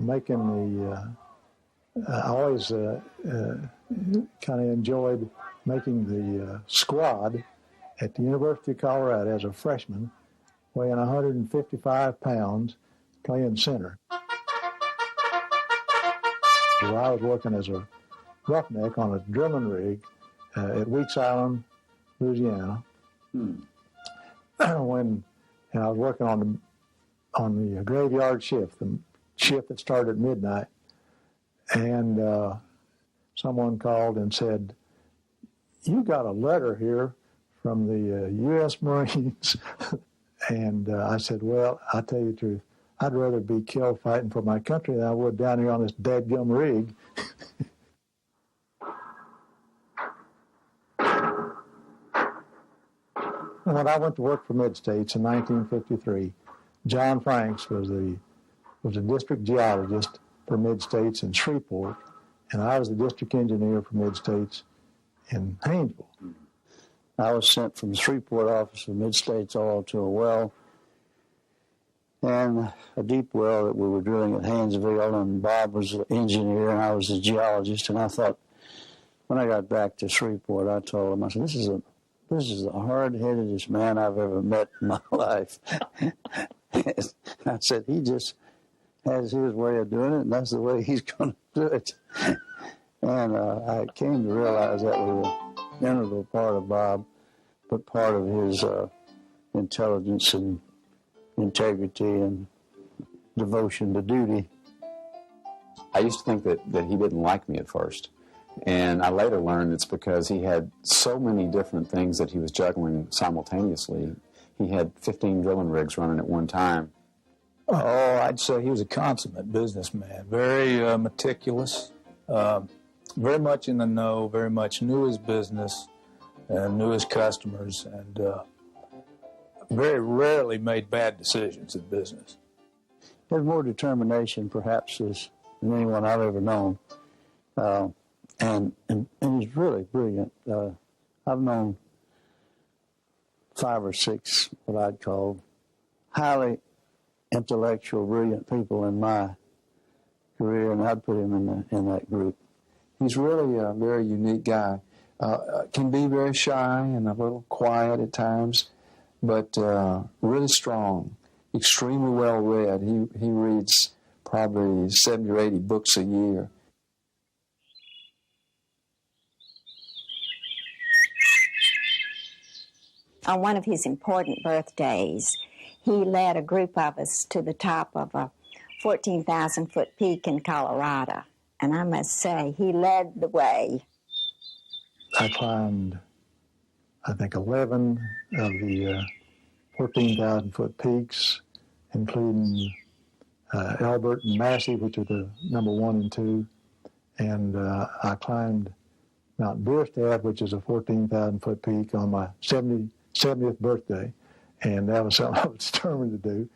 making I always kind of enjoyed making the squad at the University of Colorado as a freshman, weighing 155 pounds, playing center. So I was working as a roughneck on a drilling rig at Weeks Island, Louisiana. When I was working on the graveyard shift, the shift that started at midnight, and someone called and said, "You got a letter here from the U.S. Marines." And I said, "Well, I'll tell you the truth. I'd rather be killed fighting for my country than I would down here on this dadgum rig." When I went to work for Mid-States in 1953, John Franks was a district geologist for Mid-States in Shreveport, and I was the district engineer for Mid-States in Haynesville. I was sent from the Shreveport office of Mid-States Oil to a well, and a deep well that we were drilling at Haynesville, and Bob was the engineer and I was the geologist, and I thought, when I got back to Shreveport, I told him, I said, this is the hard-headedest man I've ever met in my life. I said, he just has his way of doing it, and that's the way he's going to do it. And I came to realize that was an integral part of Bob, but part of his intelligence and integrity and devotion to duty. I used to think that he didn't like me at first. And I later learned it's because he had so many different things that he was juggling simultaneously. He had 15 drilling rigs running at one time. Oh, I'd say he was a consummate businessman, very meticulous, very much in the know, very much knew his business and knew his customers, and very rarely made bad decisions in business. He had more determination, perhaps, than anyone I've ever known. And he's really brilliant. I've known 5 or 6 what I'd call highly intellectual, brilliant people in my career, and I'd put him in that group. He's really a very unique guy. Can be very shy and a little quiet at times, but really strong, extremely well read. He reads probably 70 or 80 books a year. On one of his important birthdays, he led a group of us to the top of a 14,000-foot peak in Colorado. And I must say, he led the way. I climbed, I think, 11 of the 14,000-foot peaks, including Elbert and Massey, which are the number 1 and 2. And I climbed Mount Bierstadt, which is a 14,000-foot peak, on my 70th birthday, and that was something I was determined to do.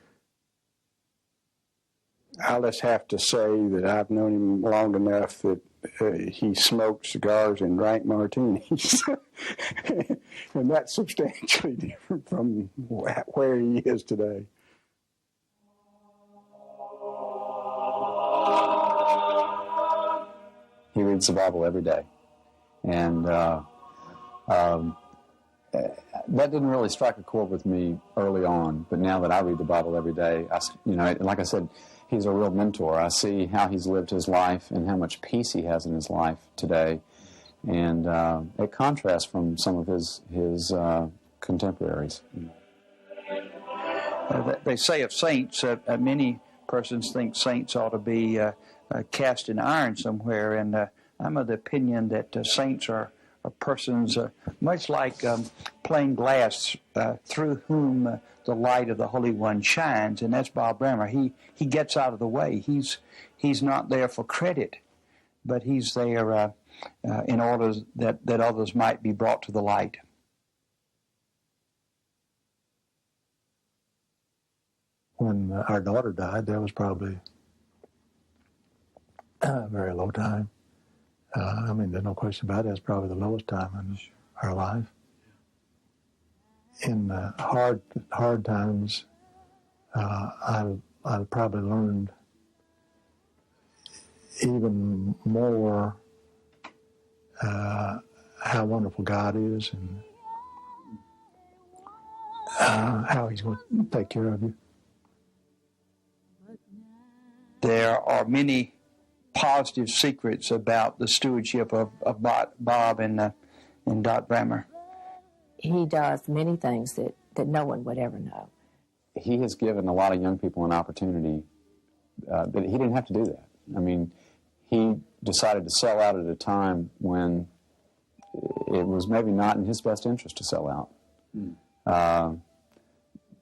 I'll just have to say that I've known him long enough that he smoked cigars and drank martinis. And that's substantially different from where he is today. He reads the Bible every day. And that didn't really strike a chord with me early on, but now that I read the Bible every day, like I said, he's a real mentor. I see how he's lived his life and how much peace he has in his life today, and it contrasts from some of his contemporaries. They say of saints, many persons think saints ought to be cast in iron somewhere, and I'm of the opinion that saints are persons much like plain glass through whom the light of the Holy One shines, and that's Bob Brammer. He gets out of the way. He's not there for credit, but he's there in order that others might be brought to the light. When our daughter died, that was probably a very low time. There's no question about it. That's probably the lowest time in our life. In hard times, I probably learned even more how wonderful God is and how He's going to take care of you. There are many positive secrets about the stewardship of Bob and Dot Brammer. He does many things that no one would ever know. He has given a lot of young people an opportunity that he didn't have to do that. I mean, he decided to sell out at a time when it was maybe not in his best interest to sell out.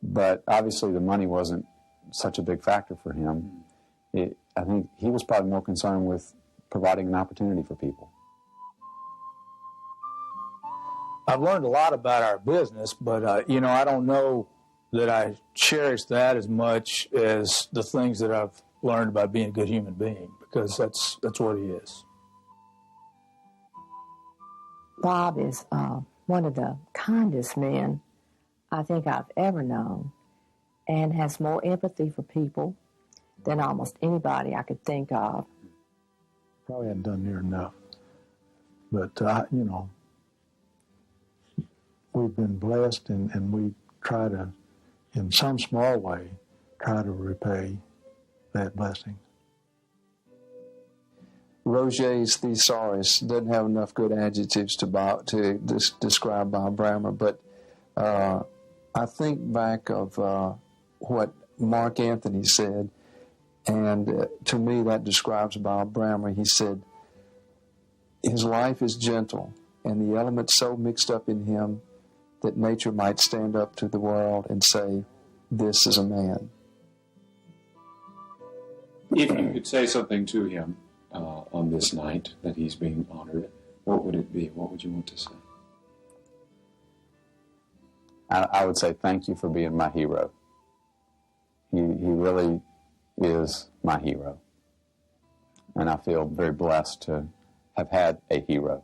But obviously the money wasn't such a big factor for him. I think he was probably more concerned with providing an opportunity for people. I've learned a lot about our business, but, I don't know that I cherish that as much as the things that I've learned about being a good human being, because that's what he is. Bob is one of the kindest men I think I've ever known, and has more empathy for people than almost anybody I could think of. Probably hadn't done near enough. But, we've been blessed, and we try to, in some small way, try to repay that blessing. Roget's thesaurus doesn't have enough good adjectives to describe Bob Brammer, but I think back of what Mark Anthony said, and to me that describes Bob Brammer. He said, his life is gentle, and the elements so mixed up in him that nature might stand up to the world and say, this is a man. If you could say something to him on this night that he's being honored, what would it be? What would you want to say? I would say thank you for being my hero. He really is my hero. And I feel very blessed to have had a hero.